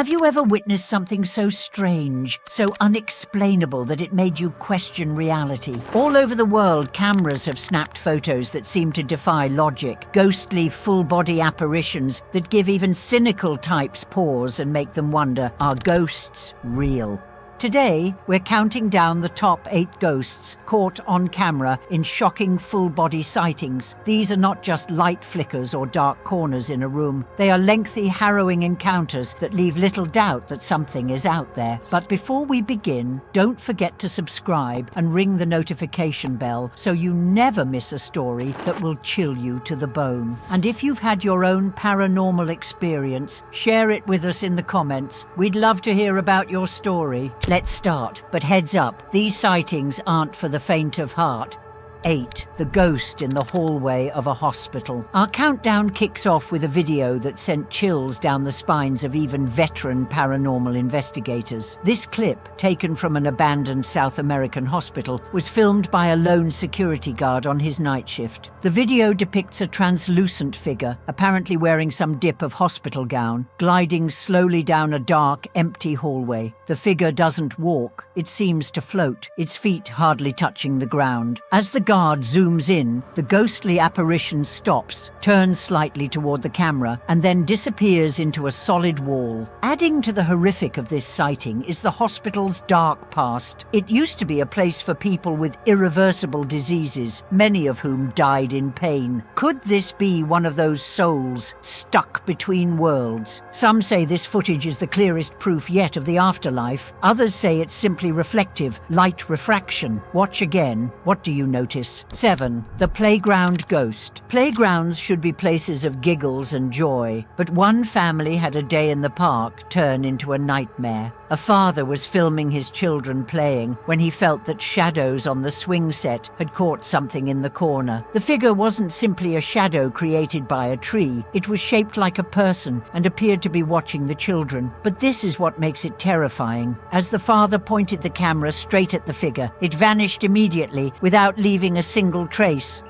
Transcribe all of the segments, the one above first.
Have you ever witnessed something so strange, so unexplainable that it made you question reality? All over the world, cameras have snapped photos that seem to defy logic, ghostly full-body apparitions that give even cynical types pause and make them wonder, are ghosts real? Today, we're counting down the top 8 ghosts caught on camera in shocking full-body sightings. These are not just light flickers or dark corners in a room. They are lengthy, harrowing encounters that leave little doubt that something is out there. But before we begin, don't forget to subscribe and ring the notification bell so you never miss a story that will chill you to the bone. And if you've had your own paranormal experience, share it with us in the comments. We'd love to hear about your story. Let's start, but heads up, these sightings aren't for the faint of heart. 8. The ghost in the hallway of a hospital. Our countdown kicks off with a video that sent chills down the spines of even veteran paranormal investigators. This clip, taken from an abandoned South American hospital, was filmed by a lone security guard on his night shift. The video depicts a translucent figure, apparently wearing some dip of hospital gown, gliding slowly down a dark, empty hallway. The figure doesn't walk, it seems to float, its feet hardly touching the ground. As the guard zooms in, the ghostly apparition stops, turns slightly toward the camera, and then disappears into a solid wall. Adding to the horrific of this sighting is the hospital's dark past. It used to be a place for people with irreversible diseases, many of whom died in pain. Could this be one of those souls stuck between worlds? Some say this footage is the clearest proof yet of the afterlife. Others say it's simply reflective, light refraction. Watch again. What do you notice? 7. The playground ghost. Playgrounds should be places of giggles and joy, but one family had a day in the park turn into a nightmare. A father was filming his children playing when he felt that shadows on the swing set had caught something in the corner. The figure wasn't simply a shadow created by a tree. It was shaped like a person and appeared to be watching the children. But this is what makes it terrifying. As the father pointed the camera straight at the figure, it vanished immediately without leaving a single trace.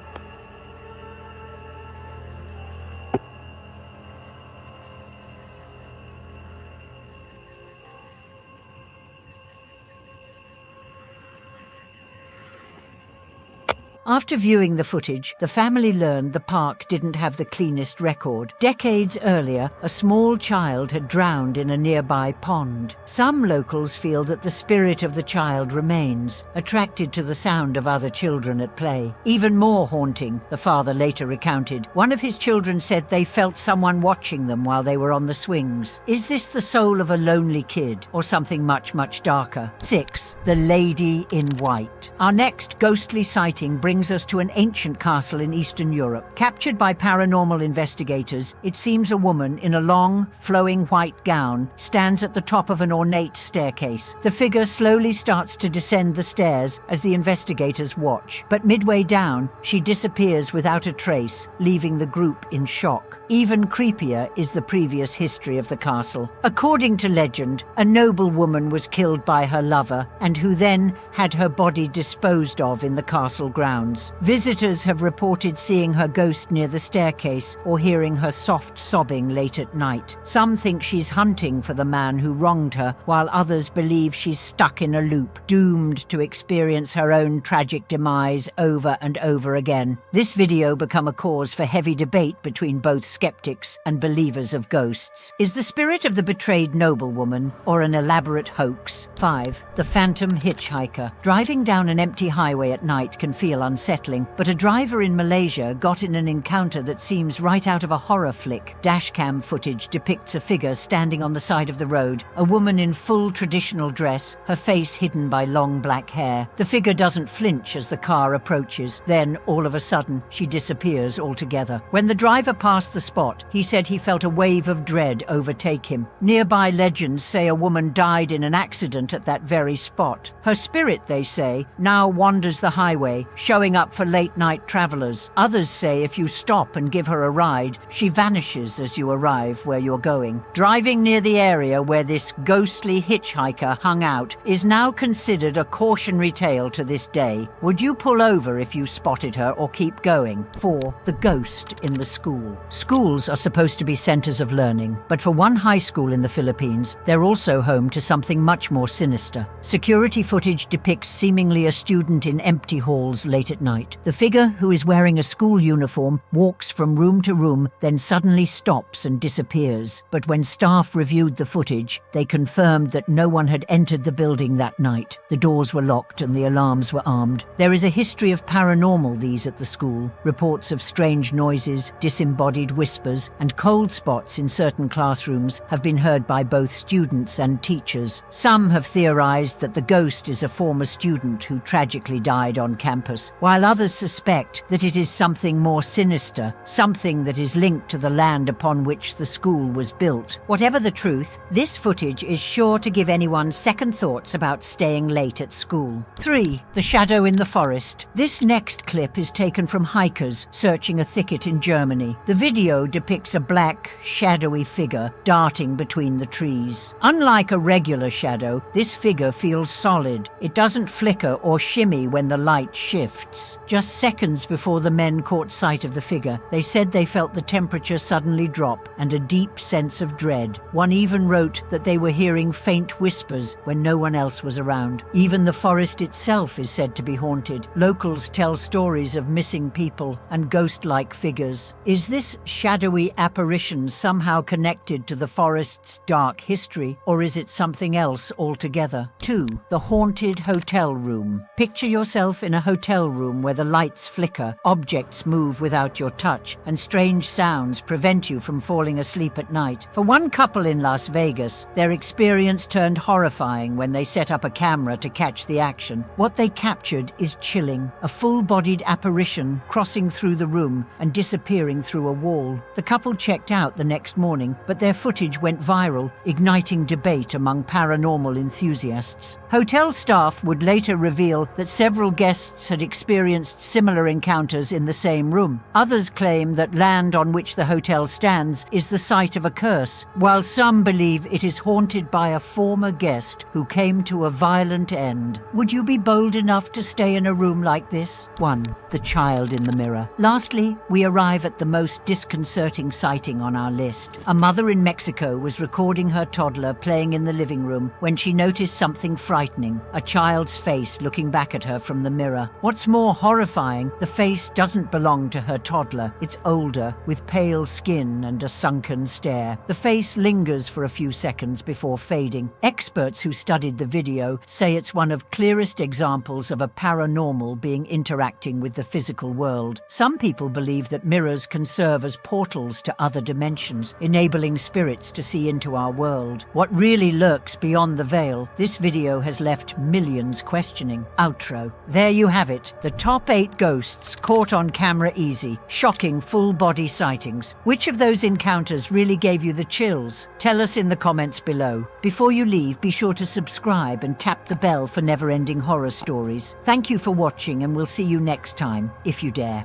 After viewing the footage, the family learned the park didn't have the cleanest record. Decades earlier, a small child had drowned in a nearby pond. Some locals feel that the spirit of the child remains, attracted to the sound of other children at play. Even more haunting, the father later recounted, one of his children said they felt someone watching them while they were on the swings. Is this the soul of a lonely kid, or something much, much darker? 6. The Lady in White. Our next ghostly sighting brings us to an ancient castle in Eastern Europe. Captured by paranormal investigators, it seems a woman in a long, flowing white gown stands at the top of an ornate staircase. The figure slowly starts to descend the stairs as the investigators watch, but midway down, she disappears without a trace, leaving the group in shock. Even creepier is the previous history of the castle. According to legend, a noblewoman was killed by her lover, and who then had her body disposed of in the castle grounds. Visitors have reported seeing her ghost near the staircase or hearing her soft sobbing late at night. Some think she's hunting for the man who wronged her, while others believe she's stuck in a loop, doomed to experience her own tragic demise over and over again. This video became a cause for heavy debate between both skeptics and believers of ghosts. Is the spirit of the betrayed noblewoman or an elaborate hoax? 5. The phantom hitchhiker. Driving down an empty highway at night can feel unsettling, but a driver in Malaysia got in an encounter that seems right out of a horror flick. Dashcam footage depicts a figure standing on the side of the road, a woman in full traditional dress, her face hidden by long black hair. The figure doesn't flinch as the car approaches. Then, all of a sudden, she disappears altogether. When the driver passed the spot, he said he felt a wave of dread overtake him. Nearby legends say a woman died in an accident at that very spot. Her spirit, they say, now wanders the highway, showing showing up for late-night travelers. Others say if you stop and give her a ride, she vanishes as you arrive where you're going. Driving near the area where this ghostly hitchhiker hung out is now considered a cautionary tale to this day. Would you pull over if you spotted her or keep going? 4. The ghost in the school. Schools are supposed to be centers of learning, but for one high school in the Philippines, they're also home to something much more sinister. Security footage depicts seemingly a student in empty halls late at night. The figure, who is wearing a school uniform, walks from room to room, then suddenly stops and disappears. But when staff reviewed the footage, they confirmed that no one had entered the building that night. The doors were locked and the alarms were armed. There is a history of paranormal these at the school. Reports of strange noises, disembodied whispers, and cold spots in certain classrooms have been heard by both students and teachers. Some have theorized that the ghost is a former student who tragically died on campus, while others suspect that it is something more sinister, something that is linked to the land upon which the school was built. Whatever the truth, this footage is sure to give anyone second thoughts about staying late at school. 3. The shadow in the forest. This next clip is taken from hikers searching a thicket in Germany. The video depicts a black, shadowy figure darting between the trees. Unlike a regular shadow, this figure feels solid. It doesn't flicker or shimmy when the light shifts. Just seconds before the men caught sight of the figure, they said they felt the temperature suddenly drop and a deep sense of dread. One even wrote that they were hearing faint whispers when no one else was around. Even the forest itself is said to be haunted. Locals tell stories of missing people and ghost-like figures. Is this shadowy apparition somehow connected to the forest's dark history, or is it something else altogether? 2. The haunted hotel room. Picture yourself in a hotel room where the lights flicker, objects move without your touch, and strange sounds prevent you from falling asleep at night. For one couple in Las Vegas, their experience turned horrifying when they set up a camera to catch the action. What they captured is chilling, a full-bodied apparition crossing through the room and disappearing through a wall. The couple checked out the next morning, but their footage went viral, igniting debate among paranormal enthusiasts. Hotel staff would later reveal that several guests had experienced similar encounters in the same room. Others claim that land on which the hotel stands is the site of a curse, while some believe it is haunted by a former guest who came to a violent end. Would you be bold enough to stay in a room like this? 1. The child in the mirror. Lastly, we arrive at the most disconcerting sighting on our list. A mother in Mexico was recording her toddler playing in the living room when she noticed something frightening, a child's face looking back at her from the mirror. What's more horrifying, the face doesn't belong to her toddler. It's older, with pale skin and a sunken stare. The face lingers for a few seconds before fading. Experts who studied the video say it's one of clearest examples of a paranormal being interacting with the physical world. Some people believe that mirrors can serve as portals to other dimensions, enabling spirits to see into our world. What really lurks beyond the veil? This video has left millions questioning. Outro. There you have it. The top 8 ghosts caught on camera easy. Shocking full-body sightings. Which of those encounters really gave you the chills? Tell us in the comments below. Before you leave, be sure to subscribe and tap the bell for never-ending horror stories. Thank you for watching, and we'll see you next time, if you dare.